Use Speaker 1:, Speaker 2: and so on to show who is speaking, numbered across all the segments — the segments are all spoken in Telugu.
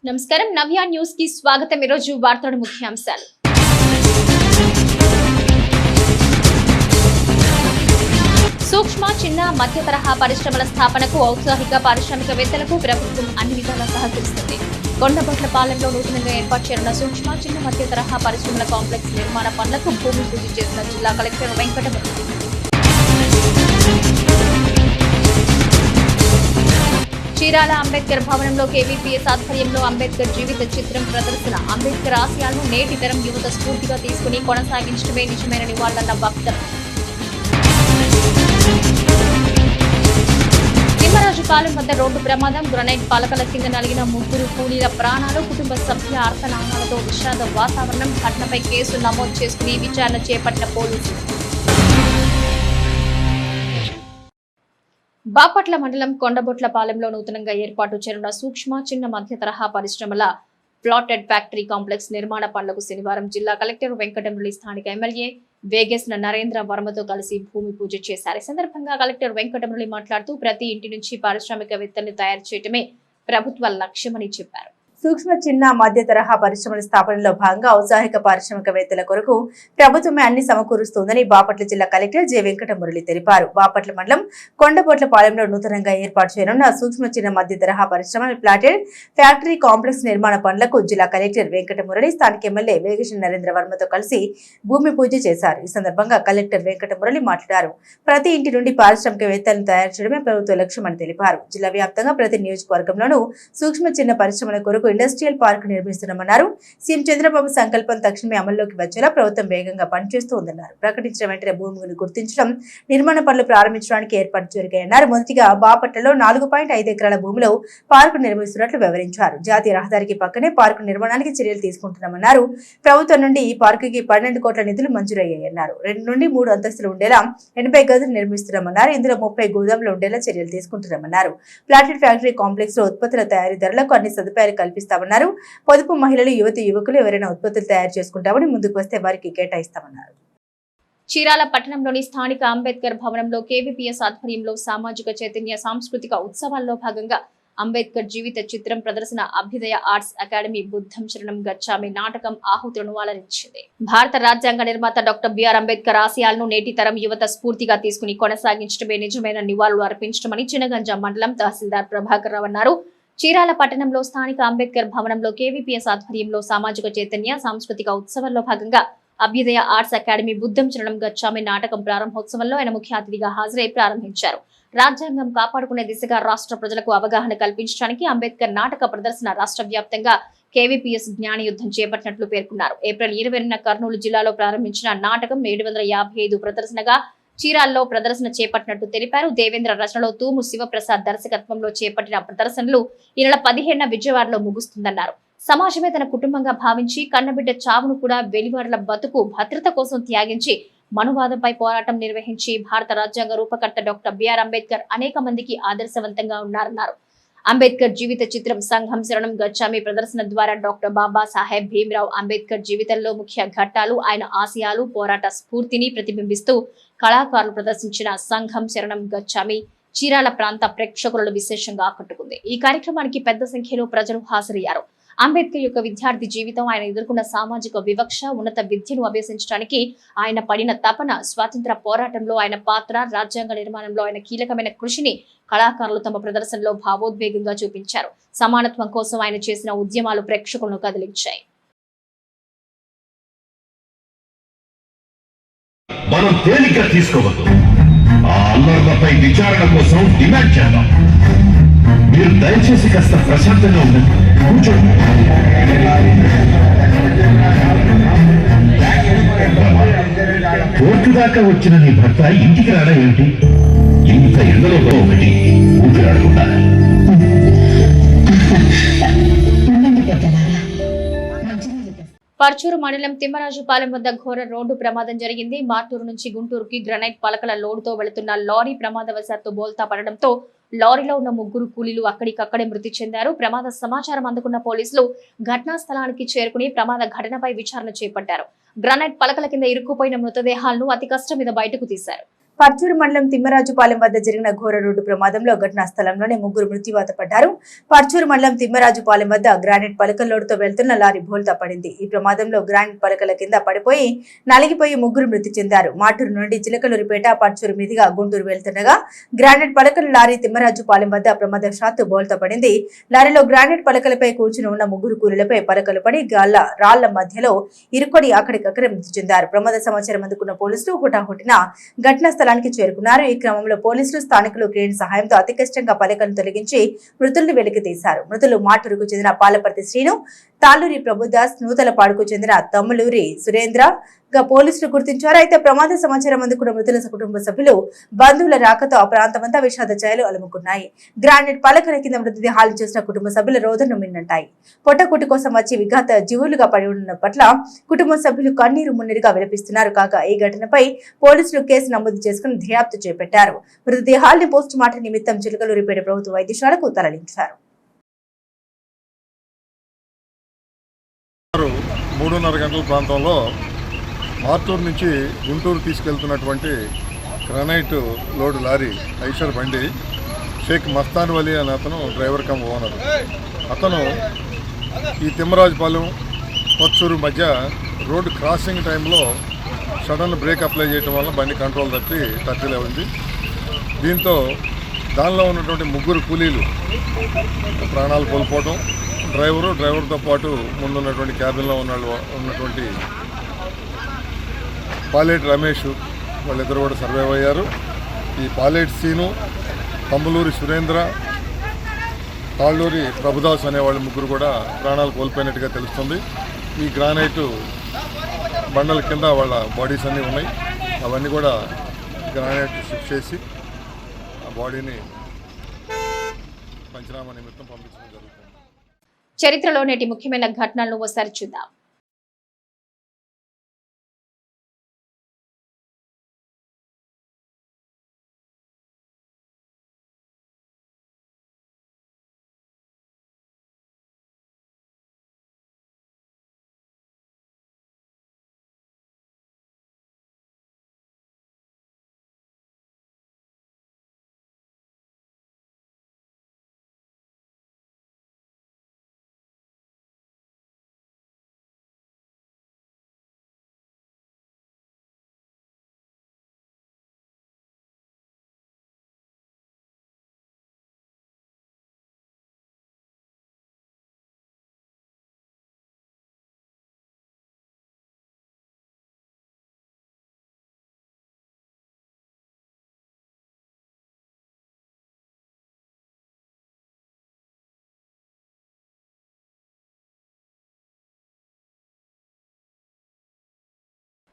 Speaker 1: నమస్కారం నవ్య న్యూస్ కి స్వాగతం। ఈ రోజు వార్తల ముఖ్యాంశాలు। సూక్ష్మ చిన్న మధ్య తరహా పరిశ్రమల స్థాపనకు ఔత్సాహిక పారిశ్రామికవేత్తలకు ప్రభుత్వం అన్ని విధాలా సహకరిస్తుంది। కొండబొట్లపాలెంలో నూతనంగా ఏర్పాటు చేయనున్న సూక్ష్మ చిన్న మధ్య తరహా పరిశ్రమల కాంప్లెక్స్ నిర్మాణ పనులకు భూమి పూజ చేసిన జిల్లా కలెక్టర్ వెంకటమురళి। చీరాల అంబేద్కర్ భవనంలో కేవీపీఎస్ ఆధ్వర్యంలో అంబేద్కర్ జీవిత చిత్రం ప్రదర్శన। అంబేద్కర్ ఆశయాలను నేటి తరం యువత స్ఫూర్తిగా తీసుకుని కొనసాగించడమే నిజమైన నివాళులన్న వక్తలు। తిమ్మరాజుపాలెం వద్ద రోడ్డు ప్రమాదం, గ్రనైట్ పలకల కింద నలిగిన ముగ్గురు కూలీల ప్రాణాలు, కుటుంబ సభ్యుల ఆర్తనామాలతో విషాద వాతావరణం। ఘటనపై కేసు నమోదు చేసుకుని విచారణ చేపట్టిన పోలీసులు। బాపట్ల మండలం కొండబొట్లపాలెంలో నూతనంగా ఏర్పాటు చేయనున్న సూక్ష్మ చిన్న మధ్య తరహా పరిశ్రమల ప్లాటెడ్ ఫ్యాక్టరీ కాంప్లెక్స్ నిర్మాణ పనులకు శనివారం జిల్లా కలెక్టర్ వెంకటమురళి స్థానిక ఎమ్మెల్యే వేగేసిన నరేంద్ర వర్మతో కలిసి భూమి పూజ చేశారు। ఈ సందర్భంగా కలెక్టర్ వెంకటమురళి మాట్లాడుతూ ప్రతి ఇంటి నుంచి పారిశ్రామికవేత్తల్ని తయారు చేయడమే ప్రభుత్వ లక్ష్యమని చెప్పారు।
Speaker 2: సూక్ష్మ చిన్న మధ్య తరహా పరిశ్రమల స్థాపనలో భాగంగా ఔత్సాహిక పారిశ్రామికవేత్తల కొరకు ప్రభుత్వమే అన్ని సమకూరుస్తోందని బాపట్ల జిల్లా కలెక్టర్ జె వెంకటమురళి తెలిపారు। బాపట్ల మండలం కొండబొట్లపాలెంలో నూతనంగా ఏర్పాటు చేయనున్న సూక్ష్మ చిన్న మధ్య తరహా పరిశ్రమల ప్లాటెడ్ ఫ్యాక్టరీ కాంప్లెక్స్ నిర్మాణ పనులకు జిల్లా కలెక్టర్ వెంకటమురళి స్థానిక ఎమ్మెల్యే వేగేసిన నరేంద్ర వర్మతో కలిసి భూమి పూజ చేశారు। ఈ సందర్భంగా కలెక్టర్ వెంకటమురళి మాట్లాడారు। ప్రతి ఇంటి నుండి పారిశ్రామికవేత్తలను తయారు చేయడమే ప్రభుత్వ లక్ష్యమని తెలిపారు। జిల్లా వ్యాప్తంగా ప్రతి నియోజకవర్గంలోనూ సూక్ష్మ చిన్న పరిశ్రమల కొరకు ఇండస్ట్రియల్ పార్క్ నిర్మిస్తున్నామన్నారు। సీఎం చంద్రబాబు సంకల్పం తక్షణమే అమల్లోకి వచ్చేలా ప్రభుత్వం వేగంగా పనిచేస్తోందన్నారు। ప్రకటించిన వెంటనే భూమిని గుర్తించడం, నిర్మాణ పనులు ప్రారంభించడానికి ఏర్పాటు జరిగాయన్నారు। మొదటిగా బాపట్లలో 4.5 ఎకరాల భూమిలో పార్కు నిర్మిస్తున్నట్లు వివరించారు। జాతీయ రహదారికి పక్కనే పార్కు నిర్మాణానికి చర్యలు తీసుకుంటున్నామన్నారు। ప్రభుత్వం నుండి ఈ పార్కుకి 12 కోట్ల నిధులు మంజూరయ్యాయన్నారు। 2 నుండి 3 అంతస్తులు ఉండేలా 80 గదులు నిర్మిస్తున్నామన్నారు। ఇందులో 30 గోదాములు ఉండేలా చర్యలు తీసుకుంటున్నామన్నారు। ప్లాటెడ్ ఫ్యాక్టరీ కాంప్లెక్స్ లో ఉత్పత్తుల తయారీదారులకు అన్ని సదుపాయాలు కల్పిస్తామన్నారు। పొదుపు మహిళలు, యువతి యువకులు ఎవరైనా ఉత్పత్తులు తయారు చేసుకుంటామని ముందుకు వస్తే వారికి కేటాయిస్తామన్నారు।
Speaker 1: చీరాల పట్టణంలోని స్థానిక అంబేద్కర్ భవనంలో కేవీపీఎస్ ఆధ్వర్యంలో సామాజిక చైతన్య సాంస్కృతిక ఉత్సవాల్లో భాగంగా అంబేద్కర్ జీవిత చిత్రం ప్రదర్శన, అభ్యుదయ ఆర్ట్స్ అకాడమీ బుద్ధం శరణం గచ్చామి నాటకం ఆహుతులను అలరించింది। భారత రాజ్యాంగ నిర్మాత డాక్టర్ బిఆర్ అంబేద్కర్ ఆశయాలను నేటి తరం యువత స్ఫూర్తిగా తీసుకుని కొనసాగించడమే నిజమైన నివాళులు అర్పించడమని చినగంజ మండలం తహసీల్దార్ ప్రభాకర్ రావు అన్నారు। చీరాల పట్టణంలో స్థానిక అంబేద్కర్ భవనంలో కేవీపీఎస్ ఆధ్వర్యంలో సామాజిక చైతన్య సాంస్కృతిక ఉత్సవాల్లో భాగంగా అభ్యుదయ ఆర్ట్స్ అకాడమీ బుద్ధం శరణం గచ్చామి నాటకం ప్రారంభోత్సవంలో ఆయన ముఖ్య అతిథిగా హాజరై ప్రారంభించారు। రాజ్యాంగం కాపాడుకునే దిశగా రాష్ట్ర ప్రజలకు అవగాహన కల్పించడానికి అంబేద్కర్ నాటక ప్రదర్శన రాష్ట్ర వ్యాప్తంగా కేవీపీఎస్ జ్ఞాన యుద్ధం చేపట్టినట్లు పేర్కొన్నారు। ఏప్రిల్ 20న కర్నూలు జిల్లాలో ప్రారంభించిన నాటకం 755 ప్రదర్శనగా చీరాల్లో ప్రదర్శన చేపట్టినట్టు తెలిపారు। దేవేంద్ర రచనలో తూము శివప్రసాద్ దర్శకత్వంలో చేపట్టిన ప్రదర్శనలు ఈ నెల 15న విజయవాడలో ముగుస్తుందన్నారు। సమాజమే తన కుటుంబంగా భావించి కన్నబిడ్డ చావును కూడా వెలివాడల బతుకు భద్రత కోసం త్యాగించి మనువాదంపై పోరాటం నిర్వహించి భారత రాజ్యాంగ రూపకర్త డాక్టర్ బిఆర్ అంబేద్కర్ అనేక మందికి ఆదర్శవంతంగా ఉన్నారన్నారు। అంబేద్కర్ జీవిత చిత్రం సంఘం శరణం గచ్చామి ప్రదర్శన ద్వారా డాక్టర్ బాబా సాహెబ్ భీమ్రావ్ అంబేద్కర్ జీవితంలో ముఖ్య ఘట్టాలు, ఆయన ఆశయాలు, పోరాట స్ఫూర్తిని ప్రతిబింబిస్తూ కళాకారులు ప్రదర్శించిన సంఘం శరణం గచ్చామి చీరాల ప్రాంత ప్రేక్షకులను విశేషంగా ఆకట్టుకుంది। ఈ కార్యక్రమానికి పెద్ద సంఖ్యలో ప్రజలు హాజరయ్యారు। అంబేద్కర్ యొక్క విద్యార్థి జీవితం, ఆయన ఎదుర్కొన్న సామాజిక వివక్ష, ఉన్నత విద్యను అభ్యసించడానికి ఆయన పడిన తపన, స్వాతంత్ర పోరాటంలో ఆయన పాత్ర, రాజ్యాంగ నిర్మాణంలో ఆయన కీలకమైన కృషిని కళాకారులు తమ ప్రదర్శనలో భావోద్వేగంగా చూపించారు। సమానత్వం కోసం ఆయన చేసిన ఉద్యమాలు ప్రేక్షకులను కదిలించాయి।
Speaker 3: మనం తేలిక తీసుకోవద్దు, ఆ అల్లర్లపై విచారణ కోసం డిమాండ్ చేద్దాం। మీరు దయచేసి కాస్త ప్రశాంతంగా ఉండండి, కూర్చోండి। కోర్టు దాకా వచ్చిన నీ భర్త ఇంటికి రాడా ఏమిటి? ఇంత ఎండలో ఒకటి ఊపిరాడకుండా
Speaker 1: పర్చూరు మండలం తిమ్మరాజుపాలెం వద్ద ఘోర రోడ్డు ప్రమాదం జరిగింది। మార్టూరు నుంచి గుంటూరుకి గ్రనైట్ పలకల లోడుతో వెళుతున్న లారీ ప్రమాదవశాత్తు బోల్తా పడడంతో లారీలో ఉన్న ముగ్గురు కూలీలు అక్కడికక్కడే మృతి చెందారు। ప్రమాద సమాచారం అందుకున్న పోలీసులు ఘటనా స్థలానికి చేరుకుని ప్రమాద ఘటనపై విచారణ చేపట్టారు। గ్రనైట్ పలకల కింద ఇరుక్కుపోయిన మృతదేహాలను అతి కష్టం మీద బయటకు తీశారు।
Speaker 2: పర్చూరు మండలం తిమ్మరాజుపాలెం వద్ద జరిగిన ఘోర రోడ్డు ప్రమాదంలో ఘటనా స్థలంలోనే ముగ్గురు మృత్యువాత పడ్డారు. పర్చూరు మండలం తిమ్మరాజుపాలెం వద్ద గ్రానైట్ పలకల లోడుతో వెళ్తున్న లారీ బోల్తా పడింది. ఈ ప్రమాదంలో గ్రానైట్ పలకల కింద పడిపోయి నలిగిపోయి ముగ్గురు మృతి చెందారు. మాటూరు నుండి చిలకలూరిపేట పర్చూరు మీదుగా గుంటూరు వెళ్తుండగా గ్రానైట్ పలకల లారీ తిమ్మరాజుపాలెం వద్ద ప్రమాదవశాత్తు బోల్తా పడింది. లారీలో గ్రానైట్ పలకలపై కూర్చుని ఉన్న ముగ్గురు కూలీలపై పలకలు పడి రాళ్ల మధ్యలో ఇరుకొని అక్కడికక్కడే మృతి చెందారు. ప్రమాద సమాచారం అందుకున్న పోలీసులు హుటాహుటిన ఘటనా స్థలానికి చేరుకున్నారు. ఈ క్రమంలో పోలీసులు స్థానికులు క్రేన్ సహాయంతో అతి కష్టంగా పలకలను తొలగించి మృతుల్ని వెలికి తీశారు. మృతులు మాటూరుకు చెందిన పాలపర్తి శ్రీను, తాళ్ళూరి ప్రభుదాస్, నూతలపాడుకు చెందిన తమ్ములూరి సురేంద్ర గా పోలీసులు గుర్తించారు. అయితే ప్రమాద సమాచారం అందుకున్న మృతుల కుటుంబ సభ్యులు బంధువుల రాకతో ఆ ప్రాంతమంతా విషాద ఛాయలు అలుముకున్నాయి. గ్రానైట్ పలకల కింద మృతదేహాలు చూసిన కుటుంబ సభ్యుల రోదనను మిన్నంటాయి. పొట్టకుటి కోసం వచ్చి విఘాత జీవులుగా పడి ఉన్న పట్ల కుటుంబ సభ్యులు కన్నీరు మున్నీరుగా విలపిస్తున్నారు. కాగా ఈ ఘటనపై పోలీసులు కేసు నమోదు చేసుకుని దర్యాప్తు చేపట్టారు. మృతదేహాల్ని పోస్ట్ మార్టం నిమిత్తం చిలకలూరిపేట ప్రభుత్వ వైద్యశాలకు తరలించారు.
Speaker 4: 3:30 గంటల ప్రాంతంలో మార్టూరు నుంచి గుంటూరు తీసుకెళ్తున్నటువంటి గ్రానైట్ లోడ్ లారీ ఐషర్ బండి షేక్ మస్తాన్ వలీ అనే అతను డ్రైవర్ కమ్ ఓనర్. అతను ఈ తిమ్మరాజుపాలెం పర్చూరు మధ్య రోడ్డు క్రాసింగ్ టైంలో సడన్ బ్రేక్ అప్లై చేయడం వల్ల బండి కంట్రోల్ తప్పి టచ్లో ఉంది. దీంతో దానిలో ఉన్నటువంటి ముగ్గురు కూలీలు ప్రాణాలు కోల్పోవడం, డ్రైవర్తో పాటు ముందున్నటువంటి క్యాబిన్లో ఉన్నటువంటి పాలేటి రమేష్ వాళ్ళిద్దరు కూడా సర్వైవ్ అయ్యారు. ఈ పాలేటి సీను, తమ్ములూరి సురేంద్ర, తాళ్ళూరి ప్రభుదాస్ అనే వాళ్ళ ముగ్గురు కూడా ప్రాణాలు కోల్పోయినట్టుగా తెలుస్తుంది. ఈ గ్రానైట్ బండల కింద వాళ్ళ బాడీస్ అన్నీ ఉన్నాయి. అవన్నీ కూడా గ్రానైట్ షిఫ్ట్ చేసి ఆ బాడీని పంచనామా నిమిత్తం పంపించడం జరుగుతుంది.
Speaker 1: చరిత్రలో నేటి ముఖ్యమైన ఘటనలను ఒకసారి చూద్దాం.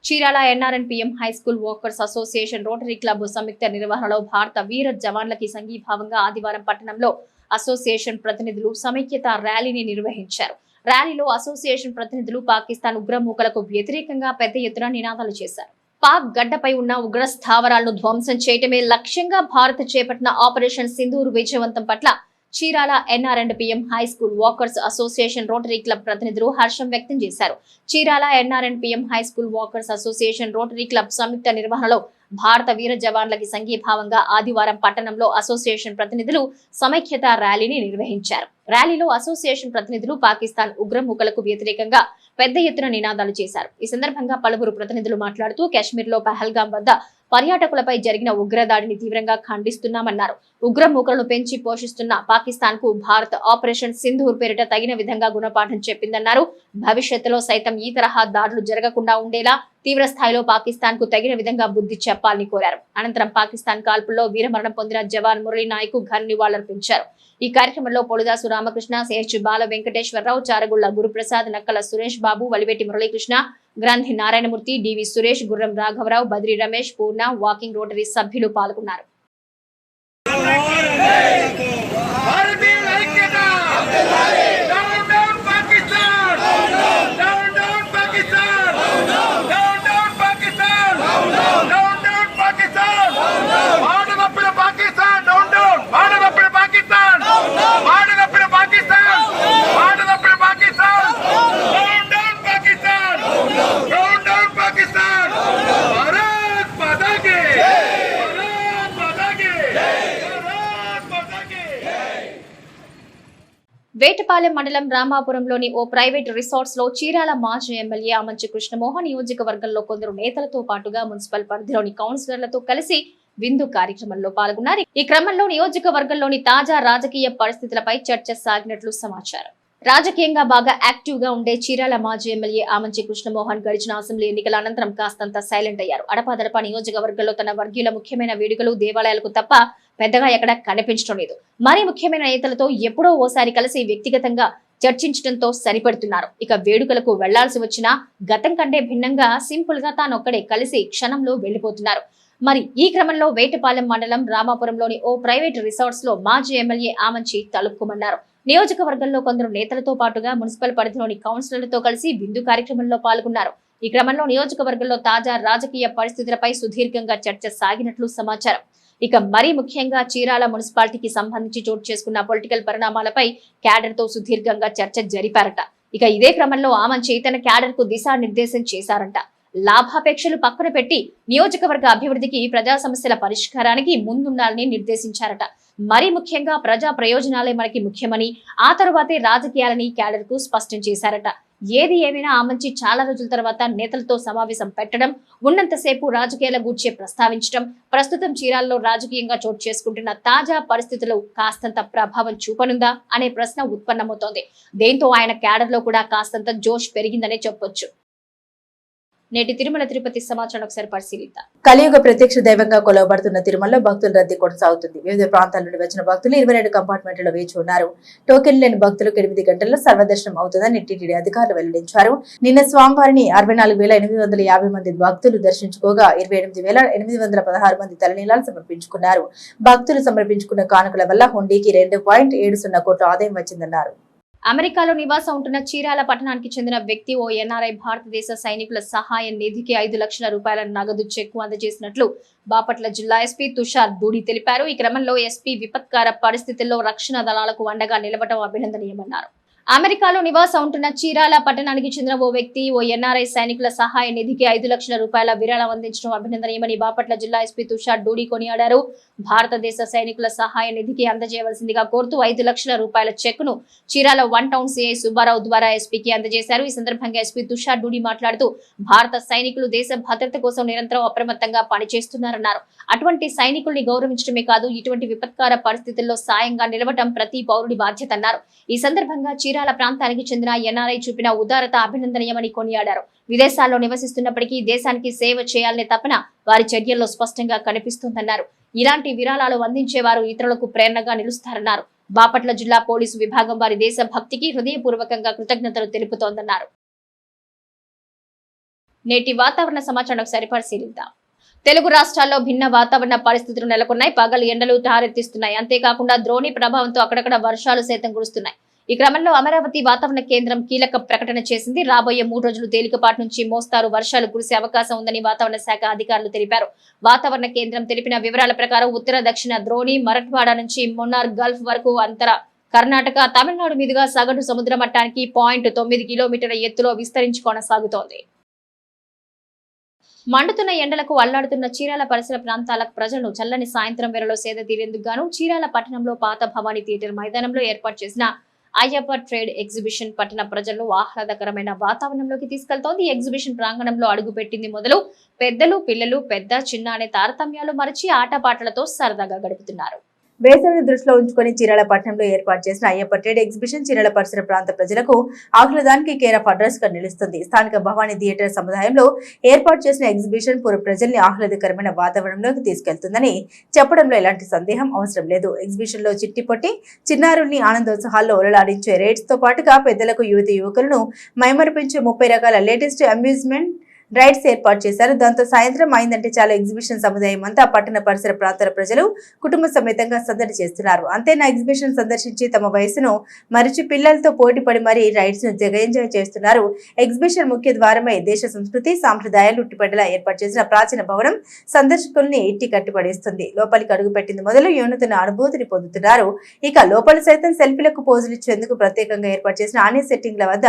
Speaker 1: Chirala NRNPM high school workers association Rotary Club సంయుక్త నిర్వహణలో భారత వీర జవాన్లకి సంఘీభావంగా ఆదివారం పట్టణంలో అసోసియేషన్ ప్రతినిధులు సమైక్యత ర్యాలీని నిర్వహించారు. ర్యాలీలో అసోసియేషన్ ప్రతినిధులు పాకిస్తాన్ ఉగ్రమూకలకు వ్యతిరేకంగా పెద్ద ఎత్తున నినాదాలు చేశారు. పాక్ గడ్డపై ఉన్న ఉగ్ర స్థావరాలను ధ్వంసం చేయటమే లక్ష్యంగా భారత్ చేపట్టిన ఆపరేషన్ సింధూర్ విజయవంతం పట్ల Chirala NRNPM high school workers association Rotary Club ప్రతినిధులు హర్షం వ్యక్తం చేశారు. Chirala NRNPM high school workers association Rotary Club సంయుక్త నిర్వహణలో భారత వీర జవాన్లకి సంఘీభావంగా ఆదివారం పట్టణంలో అసోసియేషన్ ప్రతినిధులు సమైక్యత ర్యాలీని నిర్వహించారు. ర్యాలీలో అసోసియేషన్ ప్రతినిధులు పాకిస్తాన్ ఉగ్రమూకలకు వ్యతిరేకంగా పెద్ద ఎత్తున నినాదాలు చేశారు. ఈ సందర్భంగా పలువురు ప్రతినిధులు మాట్లాడుతూ కాశ్మీర్లో పహల్గాం వద్ద పర్యాటకులపై జరిగిన ఉగ్రదాడిని తీవ్రంగా ఖండిస్తున్నామన్నారు. ఉగ్రమూకలను పెంచి పోషిస్తున్న పాకిస్తాన్ కు భారత్ ఆపరేషన్ సింధూర్ పేరిట తగిన విధంగా గుణపాఠం చెప్పిందన్నారు. భవిష్యత్తులో సైతం ఈ తరహా దాడులు జరగకుండా ఉండేలా తీవ్ర స్థాయిలో పాకిస్తాన్ కు తగిన విధంగా బుద్ధి చెప్పాలని కోరారు. అనంతరం పాకిస్తాన్ కాల్పుల్లో వీరమరణం పొందిన జవాన్ మురళీ నాయక్ ఘన నివాళులర్పించారు. ఈ కార్యక్రమంలో పొలుదాసు రామకృష్ణ, సిహెచ్ బాల వెంకటేశ్వరరావు, చారగుళ్ల గురుప్రసాద్, నక్కల సురేష్ బాబు, వలివేటి మురళీకృష్ణ, గ్రంథి నారాయణమూర్తి, డివి సురేష్, గుర్రం రాఘవరావు, బద్రి రమేష్, పూర్ణ, వాకింగ్ రోటరీ సభ్యులు పాల్గొన్నారు. వేటపాలెం మండలం రామాపురంలోని ఓ ప్రైవేట్ రిసార్ట్స్ లో చీరాల మాజీ ఎమ్మెల్యే ఆమంచి కృష్ణమోహన్ నియోజకవర్గంలో కొందరు నేతలతో పాటుగా మున్సిపల్ పరిధిలోని కౌన్సిలర్లతో కలిసి విందు కార్యక్రమంలో పాల్గొన్నారు. ఈ క్రమంలో నియోజకవర్గంలోని తాజా రాజకీయ పరిస్థితులపై చర్చ సాగినట్లు సమాచారం. రాజకీయంగా బాగా యాక్టివ్ గా ఉండే చీరాల మాజీ ఎమ్మెల్యే ఆమంచి కృష్ణమోహన్ గడిచిన అసెంబ్లీ ఎన్నికల అనంతరం కాస్తంత సైలెంట్ అయ్యారు. అడపాదడపా నియోజకవర్గంలో తన వర్గీయుల ముఖ్యమైన వేడుకలు దేవాలయాలకు తప్ప పెద్దగా ఎక్కడ కనిపించడం లేదు. మరీ ముఖ్యమైన నేతలతో ఎప్పుడో ఓసారి కలిసి వ్యక్తిగతంగా చర్చించడంతో సరిపడుతున్నారు. ఇక వేడుకలకు వెళ్లాల్సి వచ్చినా గతం కంటే భిన్నంగా సింపుల్ గా తానొక్కడే కలిసి క్షణంలో వెళ్లిపోతున్నారు. మరి ఈ క్రమంలో వేటపాలెం మండలం రామాపురంలోని ఓ ప్రైవేట్ రిసార్ట్స్ లో మాజీ ఎమ్మెల్యే ఆమంచి తలుపుకుమన్నారు. నియోజకవర్గంలో కొందరు నేతలతో పాటుగా మున్సిపల్ పరిధిలోని కౌన్సిలర్లతో కలిసి విందు కార్యక్రమంలో పాల్గొన్నారు. ఈ క్రమంలో నియోజకవర్గంలో తాజా రాజకీయ పరిస్థితులపై సుదీర్ఘంగా చర్చ సాగినట్లు సమాచారం. ఇక మరీ ముఖ్యంగా చీరాల మున్సిపాలిటీకి సంబంధించి చోటు చేసుకున్న పొలిటికల్ పరిణామాలపై క్యాడర్ తో సుదీర్ఘంగా చర్చ జరిపారట. ఇక ఇదే క్రమంలో ఆమంచి తన క్యాడర్ కు దిశానిర్దేశం చేశారంట. లాభాపేక్షలు పక్కన పెట్టి నియోజకవర్గ అభివృద్ధికి, ప్రజా సమస్యల పరిష్కారానికి ముందుండాలని నిర్దేశించారట. మరీ ముఖ్యంగా ప్రజా ప్రయోజనాలే మనకి ముఖ్యమని, ఆ తరువాతే రాజకీయాలని క్యాడర్ కు స్పష్టం చేశారట. ఏది ఏమైనా ఆమంచి చాలా రోజుల తర్వాత నేతలతో సమావేశం పెట్టడం, ఉన్నంతసేపు రాజకీయాల గూర్చే ప్రస్తావించడం, ప్రస్తుతం చీరాల్లో రాజకీయంగా చోటు చేసుకుంటున్న తాజా పరిస్థితులు కాస్తంత ప్రభావం చూపనుందా అనే ప్రశ్న ఉత్పన్నమవుతోంది. దీంతో ఆయన క్యాడర్ లో కూడా కాస్తంత జోష్ పెరిగిందనే చెప్పొచ్చు. నేటి తిరుమల తిరుపతి సమాచారం ఒకసారి పరిశీలిద్దాం.
Speaker 2: కలియుగ ప్రత్యక్ష దైవంగా కొలవబడుతున్న తిరుమలలో భక్తుల రద్దీ కొనసాగుతుంది. వివిధ ప్రాంతాల నుండి వచ్చిన భక్తులు 22 కంపార్ట్మెంట్లలో వేచి ఉన్నారు. టోకెన్ లేని భక్తులకు 8 గంటల్లో సర్వదర్శనం అవుతుందని టీటీడీ అధికారులు వెల్లడించారు. నిన్న స్వామివారిని 64,850 మంది భక్తులు దర్శించుకోగా 28,816 మంది తలనీలాలు సమర్పించుకున్నారు. భక్తులు సమర్పించుకున్న కానుకల వల్ల హుండీకి 2.70 కోట్ల ఆదాయం వచ్చిందన్నారు.
Speaker 1: అమెరికాలో నివాసం ఉంటున్న చీరాల పట్టణానికి చెందిన వ్యక్తి ఓ ఎన్ఆర్ఐ భారతదేశ సైనికుల సహాయ నిధికి 5 లక్షల రూపాయల నగదు చెక్కు అందజేసినట్లు బాపట్ల జిల్లా ఎస్పీ తుషార్ దూడి తెలిపారు. ఈ క్రమంలో ఎస్పీ విపత్కర పరిస్థితుల్లో రక్షణ దళాలకు అండగా నిలవడం అభినందనీయమన్నారు. అమెరికాలో నివాసం ఉంటున్న చీరాల పట్టణానికి చెందిన ఓ వ్యక్తి ఓ ఎన్ఆర్ఐ సైనికుల సహాయ నిధికి 5 లక్షల రూపాయల విరాళం అందించడం అభినందనీయమని బాపట్ల జిల్లా ఎస్పీ తుషార్ దూడి కొనియాడారు. భారతదేశ సైనికుల సహాయ నిధికి అందజేయవలసిందిగా కోరుతూ 5 లక్షల రూపాయల చెక్కును చీరాల 1 టౌన్ సిఐ సుబ్బారావు ద్వారా ఎస్పీకి అందజేశారు. ఈ సందర్భంగా ఎస్పీ తుషార్ దూడి మాట్లాడుతూ భారత సైనికులు దేశ భద్రత కోసం నిరంతరం అప్రమత్తంగా పనిచేస్తున్నారన్నారు. అటువంటి సైనికుల్ని గౌరవించడమే కాదు, ఇటువంటి విపత్కర పరిస్థితుల్లో సాయంగా నిలవటం ప్రతి పౌరుడి బాధ్యత అన్నారు. ఈ సందర్భంగా చీరాల ప్రాంతానికి చెందిన ఎన్ఆర్ఐ చూపిన ఉదారత అభినందనీయమని కొనియాడారు. విదేశాల్లో నివసిస్తున్నప్పటికీ దేశానికి సేవ చేయాలనే తపన వారి చర్యల్లో స్పష్టంగా కనిపిస్తోందన్నారు. ఇలాంటి విరాళాలు అందించేవారు ఇతరులకు ప్రేరణగా నిలుస్తారన్నారు. బాపట్ల జిల్లా పోలీసు విభాగం వారి దేశ భక్తికి హృదయపూర్వకంగా కృతజ్ఞతలు తెలుపుతోందన్నారు. నేటి వాతావరణ సమాచారం ఒకసారి పరిశీలిద్దాం. తెలుగు రాష్ట్రాల్లో భిన్న వాతావరణ పరిస్థితులు నెలకొన్నాయి. పగలు ఎండలు టారెత్తిస్తున్నాయి. అంతేకాకుండా ద్రోణి ప్రభావంతో అక్కడక్కడ వర్షాలు సైతం కురుస్తున్నాయి. ఈ క్రమంలో అమరావతి వాతావరణ కేంద్రం కీలక ప్రకటన చేసింది. రాబోయే 3 రోజులు తేలికపాటి నుంచి మోస్తారు వర్షాలు కురిసే అవకాశం ఉందని వాతావరణ శాఖ అధికారులు తెలిపారు. వాతావరణ కేంద్రం తెలిపిన వివరాల ప్రకారం ఉత్తర దక్షిణ ద్రోణి, మరఠ్వాడ నుంచి మున్నార్ గల్ఫ్ వరకు అంతర కర్ణాటక, తమిళనాడు మీదుగా సగటు సముద్ర మట్టానికి 0.9 కిలోమీటర్ల ఎత్తులో విస్తరించి కొనసాగుతోంది. మండుతున్న ఎండలకు అల్లాడుతున్న చీరాల పరిసర ప్రాంతాల ప్రజలను చల్లని సాయంత్రం వేళలో సేద తీరేందుకు గాను చీరాల పట్టణంలో పాత భవానీ థియేటర్ మైదానంలో ఏర్పాటు చేసిన అయ్యప్ప ట్రేడ్ ఎగ్జిబిషన్ పట్టణ ప్రజలను ఆహ్లాదకరమైన వాతావరణంలోకి తీసుకెళ్తోంది. ఈ ఎగ్జిబిషన్ ప్రాంగణంలో అడుగుపెట్టింది మొదలు పెద్దలు, పిల్లలు, పెద్ద చిన్న అనే తారతమ్యాలు మరచి ఆటపాటలతో సరదాగా గడుపుతున్నారు.
Speaker 2: వేసవిని దృష్టిలో ఉంచుకొని చీరాల పట్టణంలో ఏర్పాటు చేసిన అయ్యప్ప ట్రేడ్ ఎగ్జిబిషన్ చీరాల పరిసర ప్రాంత ప్రజలకు ఆహ్లాదానికి కేర్ ఆఫ్ అడ్రస్ గా నిలుస్తుంది. స్థానిక భవానీ థియేటర్ సముదాయంలో ఏర్పాటు చేసిన ఎగ్జిబిషన్ పూర్వ ప్రజల్ని ఆహ్లాదకరమైన వాతావరణంలోకి తీసుకెళ్తుందని చెప్పడంలో ఎలాంటి సందేహం అవసరం లేదు. ఎగ్జిబిషన్ లో చిట్టి పొట్టి చిన్నారుల్ని ఆనందోత్సాహాల్లో ఓలలాడించే రైడ్స్ తో పాటుగా పెద్దలకు, యువతి యువకులను మైమరిపించే 30 రకాల లేటెస్ట్ అమ్యూజ్మెంట్ రైడ్స్ ఏర్పాటు చేశారు. దాంతో సాయంత్రం అయిందంటే చాలా ఎగ్జిబిషన్ సముదాయం అంతా పట్టణ పరిసర ప్రాంతాల ప్రజలు కుటుంబ సమేతంగా సందడి చేస్తున్నారు. అంతేనా ఎగ్జిబిషన్ సందర్శించి తమ వయసును మరిచి పిల్లలతో పోటీపడి మరీ రైడ్స్ ను తెగ ఎంజాయ్ చేస్తున్నారు. ఎగ్జిబిషన్ ముఖ్య ద్వారమై దేశ సంస్కృతి సాంప్రదాయాలు ఉట్టిపడేలా ఏర్పాటు చేసిన ప్రాచీన భవనం సందర్శకుల్ని ఇట్టి కట్టిపడేస్తుంది. లోపలికి అడుగు పెట్టింది మొదలు యూనతన అనుభూతిని పొందుతున్నారు. ఇక లోపల సైతం సెల్ఫీలకు పోజులు ఇచ్చేందుకు ప్రత్యేకంగా ఏర్పాటు చేసిన అన్ని సెట్టింగ్ల వద్ద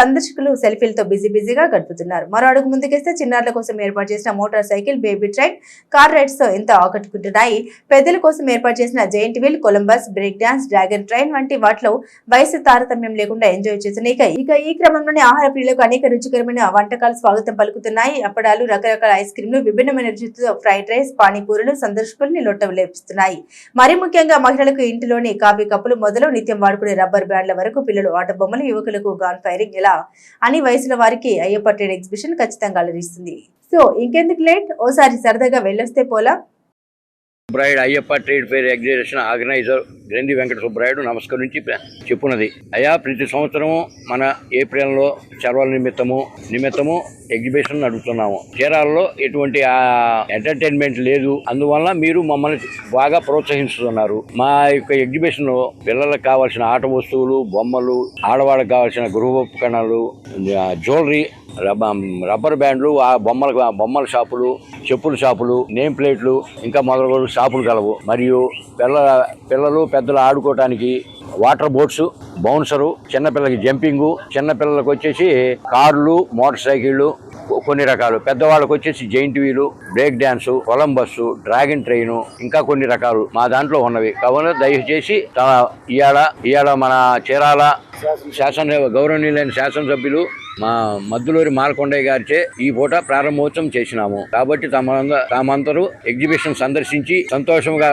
Speaker 2: సందర్శకులు సెల్ఫీలతో బిజీగా గడుపుతున్నారు. మరో అడుగు ముందుకు ముందుకేస్తే చిన్నారుల కోసం ఏర్పాటు చేసిన motorcycle, baby train, car rides తో ఎంతో ఆకట్టుకుంటున్నాయి. పెద్దల కోసం ఏర్పాటు చేసిన giant wheel, Columbus, break dance, dragon train వంటి వాటిలో వయసు తారతమ్యం లేకుండా ఎంజాయ్ చేస్తున్నాయి. ఇక ఈ క్రమంలోనే ఆహార ప్రియులకు అనేక రుచికరమైన వంటకాలు స్వాగతం పలుకుతున్నాయి. అప్పడాలు, రకరకాల ఐస్ క్రీంలు, విభిన్నమైన రుచితో ఫ్రైడ్ రైస్, పానీపూరులు సందర్శకుల్ని లొట్టలేపిస్తున్నాయి. మరీ ముఖ్యంగా మహిళలకు ఇంటిలోని కాఫీ కప్పులు మొదలు నిత్యం వాడుకునే రబ్బర్ బ్యాండ్ల వరకు, పిల్లలు ఆట బొమ్మలు, యువకులకు గాన్ ఫైరింగ్, ఇలా అన్ని వయసుల వారికి అయ్యప్ప ట్రేడ్ ఎగ్జిబిషన్ ఖచ్చితంగా అలరిస్తుంది. సో ఇంకెందుకు లేట్, ఓసారి సరదాగా వెళ్ళొస్తే పోలా.
Speaker 5: Subrayudu Ayyappa trade fair exhibition organiser Granthi Venkata Subrayudu నమస్కరించి చెప్పున్నది. అయ్యా, ప్రతి సంవత్సరము మన ఏప్రిల్లో చర్వల నిమిత్తము ఎగ్జిబిషన్ నడుపుతున్నాము. చీరాలలో ఎటువంటి ఎంటర్టైన్మెంట్ లేదు, అందువల్ల మీరు మమ్మల్ని బాగా ప్రోత్సహిస్తున్నారు. మా యొక్క ఎగ్జిబిషన్ లో పిల్లలకు కావాల్సిన ఆట వస్తువులు, బొమ్మలు, ఆడవాళ్ళకు కావాల్సిన గృహోపకరణాలు, జ్యువెలరీ, రబ్బర్ బ్యాండ్లు, ఆ బొమ్మల షాపులు, చెప్పుల షాపులు, నేమ్ ప్లేట్లు, ఇంకా మొదలగు షాపులు కలవు. మరియు పిల్లలు పెద్దలు ఆడుకోవటానికి వాటర్ బోట్స్, బౌన్సరు, చిన్నపిల్లలకి జంపింగు, చిన్నపిల్లలకు వచ్చేసి కార్లు, మోటార్ సైకిళ్ళు కొన్ని రకాలు, పెద్దవాళ్ళకు వచ్చేసి giant wheel, break dance, Columbus, dragon train, ఇంకా కొన్ని రకాలు మా దాంట్లో ఉన్నవి. కావున దయచేసి ఇవాళ మన చీరాల గౌరవనీయులైన శాసనసభ్యులు మా మద్దులూరి మాలకొండయ్య గారిచే ఈ పూట ప్రారంభోత్సవం చేసినాము. కాబట్టి తామందరూ ఎగ్జిబిషన్ సందర్శించి సంతోషంగా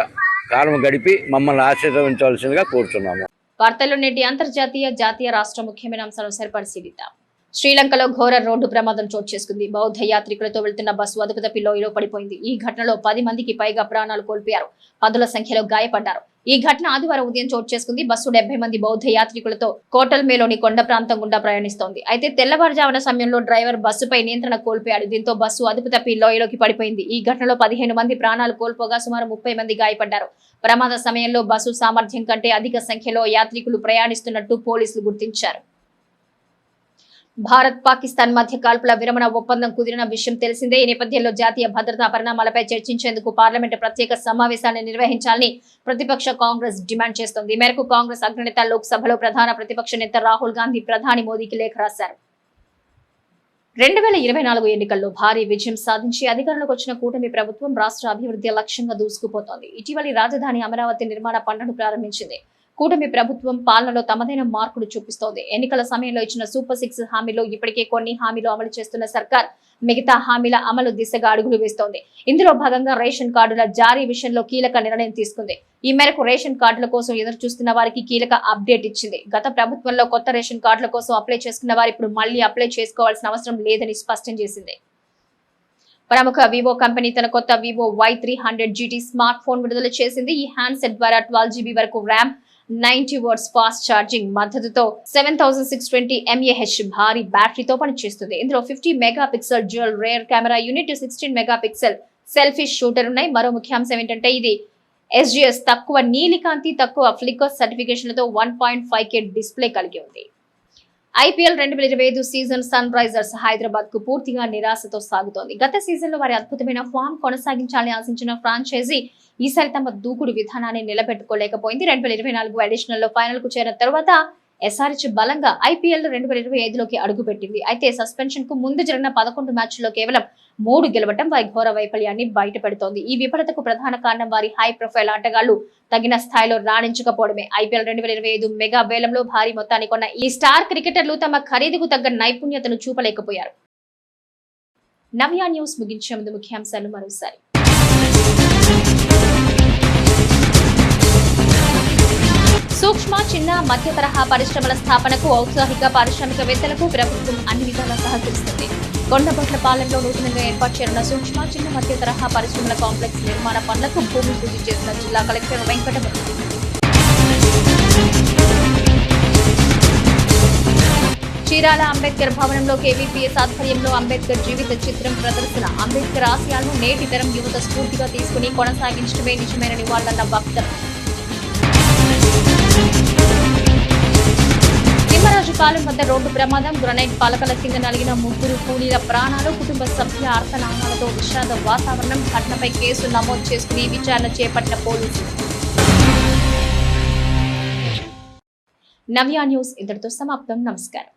Speaker 5: కాలం గడిపి మమ్మల్ని ఆశీర్వదించవలసిందిగా కోరుతున్నాము.
Speaker 1: వార్తల్లో నేటి అంతర్జాతీయ, జాతీయ, రాష్ట్ర ముఖ్యమైన అంశాలను సరిపరిశీలిద్దాం. శ్రీలంకలో ఘోర రోడ్డు ప్రమాదం చోటు చేసుకుంది. బౌద్ధ యాత్రికులతో వెళ్తున్న బస్సు అదుపు తప్పి లోయలో పడిపోయింది. ఈ ఘటనలో 10 మందికి పైగా ప్రాణాలు కోల్పోయారు, పదుల సంఖ్యలో గాయపడ్డారు. ఈ ఘటన ఆదివారం ఉదయం చోటు చేసుకుంది. బస్సు 70 మంది బౌద్ధ యాత్రికులతో కోటల్మేలోని కొండ ప్రాంతం గుండా ప్రయాణిస్తోంది. అయితే తెల్లవారుజామున సమయంలో డ్రైవర్ బస్సుపై నియంత్రణ కోల్పోయాడు. దీంతో బస్సు అదుపు తప్పి లోయలోకి పడిపోయింది. ఈ ఘటనలో 15 మంది ప్రాణాలు కోల్పోగా సుమారు 30 మంది గాయపడ్డారు. ప్రమాద సమయంలో బస్సు సామర్థ్యం కంటే అధిక సంఖ్యలో యాత్రికులు ప్రయాణిస్తున్నట్టు పోలీసులు గుర్తించారు. భారత్, పాకిస్తాన్ మధ్య కాల్పుల విరమణ ఒప్పందం కుదిరిన విషయం తెలిసిందే. ఈ నేపథ్యంలో జాతీయ భద్రతా పరిణామాలపై చర్చించేందుకు పార్లమెంటు ప్రత్యేక సమావేశాన్ని నిర్వహించాలని ప్రతిపక్ష కాంగ్రెస్ డిమాండ్ చేస్తోంది. ఈ మేరకు కాంగ్రెస్ అగ్రనేత లోక్సభలో ప్రధాన ప్రతిపక్ష నేత రాహుల్ గాంధీ ప్రధాని మోదీకి లేఖ రాశారు. 2024 ఎన్నికల్లో భారీ విజయం సాధించి అధికారంలోకి వచ్చిన కూటమి ప్రభుత్వం రాష్ట్ర అభివృద్ధి లక్ష్యంగా దూసుకుపోతోంది. ఇటీవలి రాజధాని అమరావతి నిర్మాణ పనులను ప్రారంభించింది. కూటమి ప్రభుత్వం పాలనలో తమదైన మార్కులు చూపిస్తోంది. ఎన్నికల సమయంలో ఇచ్చిన సూపర్ 6 హామీలో ఇప్పటికే కొన్ని హామీలు అమలు చేస్తున్న సర్కార్ మిగతా హామీల అమలు దిశగా అడుగులు వేస్తోంది. ఇందులో భాగంగా రేషన్ కార్డుల జారీ విషయంలో కీలక నిర్ణయం తీసుకుంది. ఈ మేరకు రేషన్ కార్డుల కోసం ఎదురు చూస్తున్న వారికి కీలక అప్డేట్ ఇచ్చింది. గత ప్రభుత్వంలో కొత్త రేషన్ కార్డుల కోసం అప్లై చేసుకున్న వారు ఇప్పుడు మళ్లీ అప్లై చేసుకోవాల్సిన అవసరం లేదని స్పష్టం చేసింది. ప్రముఖ వివో కంపెనీ తన కొత్త Vivo Y300 GT smart phone విడుదల చేసింది. ఈ హ్యాండ్సెట్ ద్వారా 12 GB వరకు ర్యామ్, 90 వాట్స్ ఫాస్ట్ ఛార్జింగ్ మద్దతుతో 7620 mAh భారీ బ్యాటరీతో పనిచేస్తుంది. ఇందులో 50 megapixel dual rear camera unit, 16 megapixel selfie shooter ఉన్నాయి. మరో ముఖ్యాంశం ఏంటంటే ఇది SGS తక్కువ నీలికాంతి, తక్కువ ఫ్లికర్ సర్టిఫికేషన్లతో 1.5K డిస్ప్లే కలిగి ఉంది. IPL 2025 season Sunrisers Hyderabad కు పూర్తిగా నిరాశతో సాగుతోంది. గత సీజన్ లో వారి అద్భుతమైన ఫామ్ కొనసాగించాలని ఆశించిన ఫ్రాంచైజీ ఈసారి తమ దూకుడు విధానాన్ని నిలబెట్టుకోలేకపోయింది. 2024 ఎడిషనల్ లో ఫైనల్ కు చేరిన తర్వాత SRH బలంగా IPL 2025లోకి అడుగుపెట్టింది. అయితే సస్పెన్షన్ కు ముందు జరిగిన 11 మ్యాచ్ల్లో కేవలం 3 గెలవటం వారి ఘోర వైఫల్యాన్ని బయటపెడుతోంది. ఈ విఫలతకు ప్రధాన కారణం వారి హై ప్రొఫైల్ ఆటగాళ్లు తగిన స్థాయిలో రాణించకపోవడమే. IPL 2025 మెగా వేలంలో భారీ మొత్తాన్ని కొన్న ఈ స్టార్ క్రికెటర్లు తమ ఖరీదుకు తగ్గ నైపుణ్యతను చూపలేకపోయారు. నవ్య న్యూస్ ముగించే ముందు ముఖ్యాంశాలు మరోసారి. సూక్ష్మ, చిన్న, మధ్య తరహా పరిశ్రమల స్థాపనకు ఔత్సాహిక పారిశ్రామికవేత్తలకు ప్రభుత్వం అన్ని విధాలా సహకరిస్తుంది. కొండబొట్లపాలెంలో నూతనంగా ఏర్పాటు చేయనున్న సూక్ష్మ, చిన్న, మధ్య తరహా పరిశ్రమల కాంప్లెక్స్ నిర్మాణ పనులకు భూమి పూజ చేసిన జిల్లా కలెక్టర్ వెంకటమురళి. చీరాల అంబేద్కర్ భవనంలో KVPS ఆధ్వర్యంలో అంబేద్కర్ జీవిత చిత్రం ప్రదర్శన. అంబేద్కర్ ఆశయాలను నేటి తరం యువత స్ఫూర్తిగా తీసుకుని కొనసాగించడమే నిజమైన నివాళులన్న వక్తలు. తిమ్మరాజుపాలెం వద్ద రోడ్డు ప్రమాదం. గ్రనైట్ పలకల కింద నలిగిన 3 కూలీల ప్రాణాలు. కుటుంబ సభ్యుల ఆర్తనామాలతో విషాద వాతావరణం. ఘటనపై కేసు నమోదు చేసుకుని విచారణ చేపట్టిన పోలీసులు. నవ్య న్యూస్ ఇంతటితో సమాప్తం. నమస్కారం.